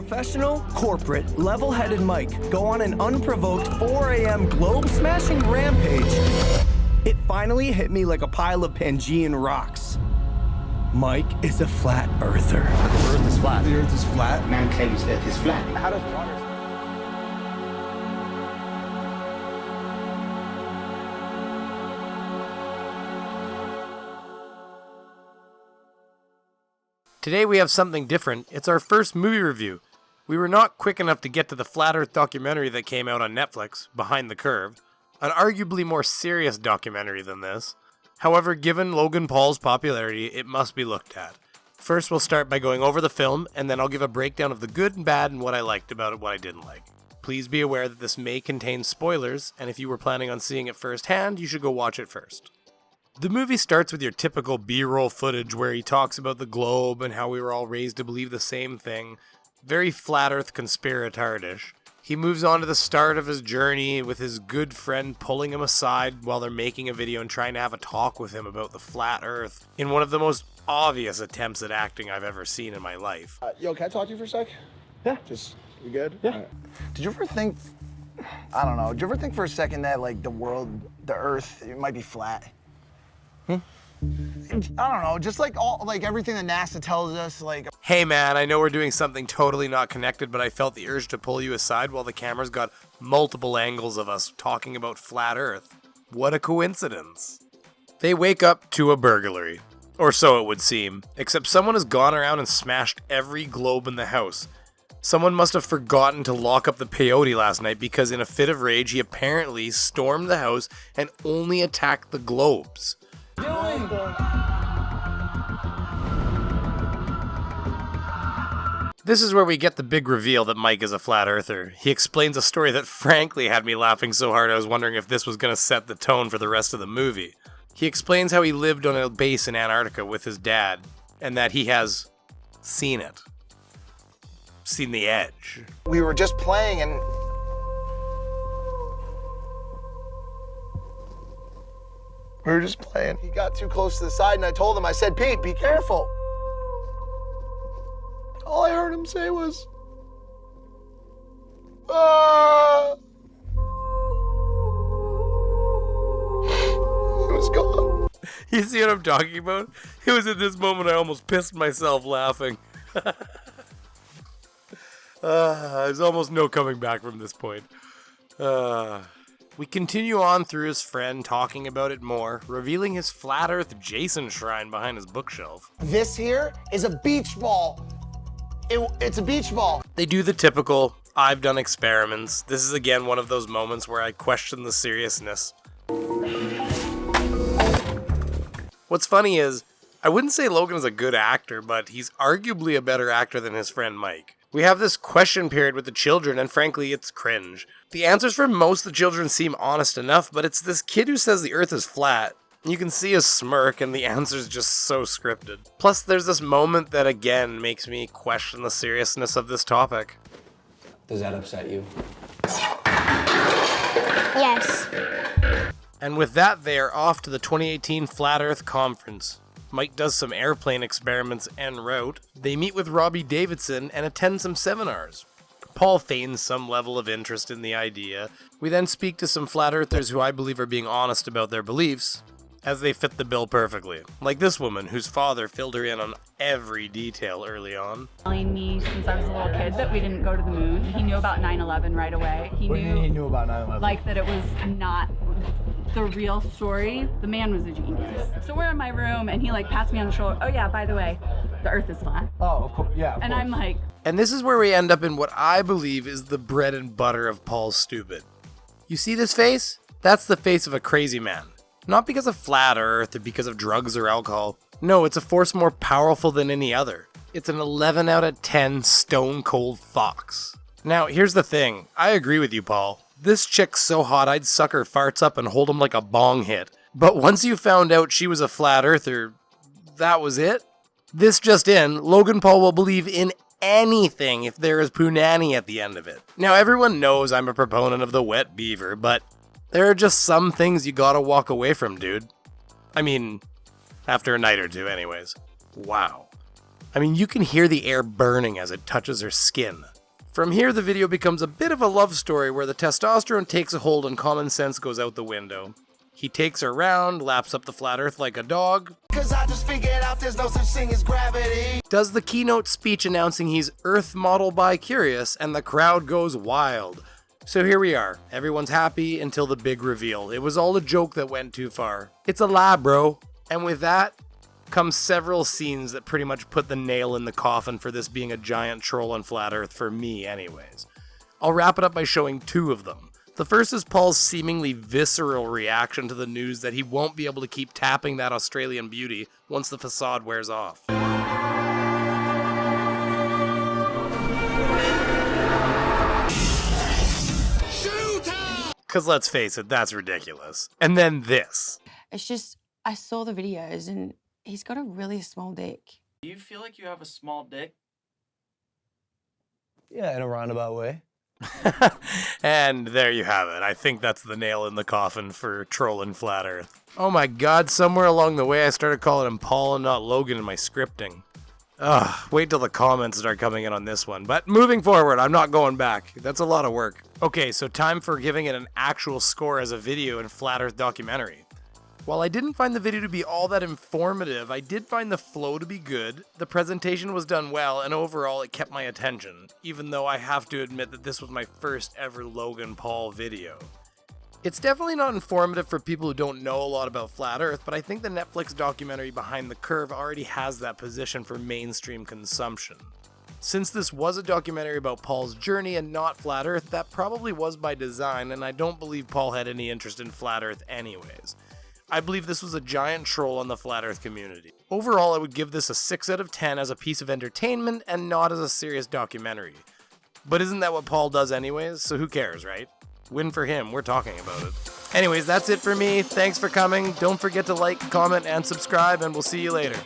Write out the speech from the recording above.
Professional, corporate, level-headed Mike go on an unprovoked 4 a.m. globe-smashing rampage. It finally hit me like a pile of Pangean rocks. Mike is a flat earther. The earth is flat. The earth is flat? Man claims the earth is flat. How does water... Today we have something different. It's our first movie review. We were not quick enough to get to the Flat Earth documentary that came out on Netflix, Behind the Curve, an arguably more serious documentary than this. However, given Logan Paul's popularity, it must be looked at. First, we'll start by going over the film, and then I'll give a breakdown of the good and bad and what I liked about it, what I didn't like. Please be aware that this may contain spoilers, and if you were planning on seeing it firsthand, you should go watch it first. The movie starts with your typical B-roll footage where he talks about the globe and how we were all raised to believe the same thing. Very flat earth conspiratorish. He moves on to the start of his journey with his good friend pulling him aside while they're making a video and trying to have a talk with him about the flat earth in one of the most obvious attempts at acting I've ever seen in my life. Yo, can I talk to you for a sec? Yeah. You good? Yeah. Right. Did you ever think, I don't know, did you ever think for a second that like the world, the earth, it might be flat? I don't know, just like everything that NASA tells us, like... Hey man, I know we're doing something totally not connected, but I felt the urge to pull you aside while the camera's got multiple angles of us talking about flat earth. What a coincidence. They wake up to a burglary. Or so it would seem, except someone has gone around and smashed every globe in the house. Someone must have forgotten to lock up the peyote last night because in a fit of rage he apparently stormed the house and only attacked the globes. This is where we get the big reveal that Mike is a flat earther. He explains a story that frankly had me laughing so hard I was wondering if this was going to set the tone for the rest of the movie. He explains how he lived on a base in Antarctica with his dad, and that he has seen it. Seen the edge. We were just playing and... We were just playing. He got too close to the side and I told him, I said, Pete, be careful. All I heard him say was, ah. He was gone. You see what I'm talking about? It was at this moment I almost pissed myself laughing. There's almost no coming back from this point. We continue on through his friend talking about it more, revealing his flat earth Jason shrine behind his bookshelf. This here is a beach ball. It's a beach ball. They do the typical, I've done experiments. This is again one of those moments where I question the seriousness. What's funny is, I wouldn't say Logan is a good actor, but he's arguably a better actor than his friend Mike. We have this question period with the children, and frankly, it's cringe. The answers for most of the children seem honest enough, but it's this kid who says the earth is flat. You can see his smirk, and the answer's just so scripted. Plus, there's this moment that again makes me question the seriousness of this topic. Does that upset you? Yes. And with that, they are off to the 2018 Flat Earth Conference. Mike does some airplane experiments en route. They meet with Robbie Davidson and attend some seminars. Paul feigns some level of interest in the idea. We then speak to some flat earthers who I believe are being honest about their beliefs, as they fit the bill perfectly. Like this woman, whose father filled her in on every detail early on. Telling me since I was a little kid that we didn't go to the moon. He knew about 9/11 right away. He knew about 9/11? Like that it was not the real story. The man was a genius. So we're in my room and he like pats me on the shoulder. Oh yeah, by the way, the earth is flat. Oh, of course, yeah. And I'm like... And this is where we end up in what I believe is the bread and butter of Paul's stupid. You see this face? That's the face of a crazy man. Not because of flat earth or because of drugs or alcohol. No, it's a force more powerful than any other. It's an 11 out of 10 stone cold fox. Now, here's the thing. I agree with you, Paul. This chick's so hot I'd suck her farts up and hold them like a bong hit. But once you found out she was a flat earther, that was it? This just in, Logan Paul will believe in anything if there is punani at the end of it. Now, everyone knows I'm a proponent of the wet beaver, but there are just some things you gotta walk away from, dude. I mean, after a night or two anyways. Wow. I mean, you can hear the air burning as it touches her skin. From here, the video becomes a bit of a love story where the testosterone takes a hold and common sense goes out the window. He takes her around, laps up the flat earth like a dog. 'Cause I just figured out there's no such thing as gravity. Does the keynote speech announcing he's Earth model bi-curious, and the crowd goes wild. So here we are. Everyone's happy until the big reveal. It was all a joke that went too far. It's a lie, bro. And with that comes several scenes that pretty much put the nail in the coffin for this being a giant troll on flat earth for me anyways. I'll wrap it up by showing two of them. The first is Paul's seemingly visceral reaction to the news that he won't be able to keep tapping that Australian beauty once the facade wears off. Cause let's face it, that's ridiculous. And then this. It's just, I saw the videos and he's got a really small dick. Do you feel like you have a small dick? Yeah, in a roundabout way. And there you have it. I think that's the nail in the coffin for trolling flat earth. Oh my god, somewhere along the way I started calling him Paul and not Logan in my scripting. Ugh, wait till the comments start coming in on this one. But moving forward, I'm not going back. That's a lot of work. Okay, so time for giving it an actual score as a video and flat earth documentary. While I didn't find the video to be all that informative, I did find the flow to be good, the presentation was done well, and overall it kept my attention, even though I have to admit that this was my first ever Logan Paul video. It's definitely not informative for people who don't know a lot about flat earth, but I think the Netflix documentary Behind the Curve already has that position for mainstream consumption. Since this was a documentary about Paul's journey and not flat earth, that probably was by design, and I don't believe Paul had any interest in flat earth anyways. I believe this was a giant troll on the flat earth community. Overall, I would give this a 6 out of 10 as a piece of entertainment and not as a serious documentary. But isn't that what Paul does anyways? So who cares, right? Win for him, we're talking about it. Anyways, that's it for me. Thanks for coming. Don't forget to like, comment, and subscribe, and we'll see you later.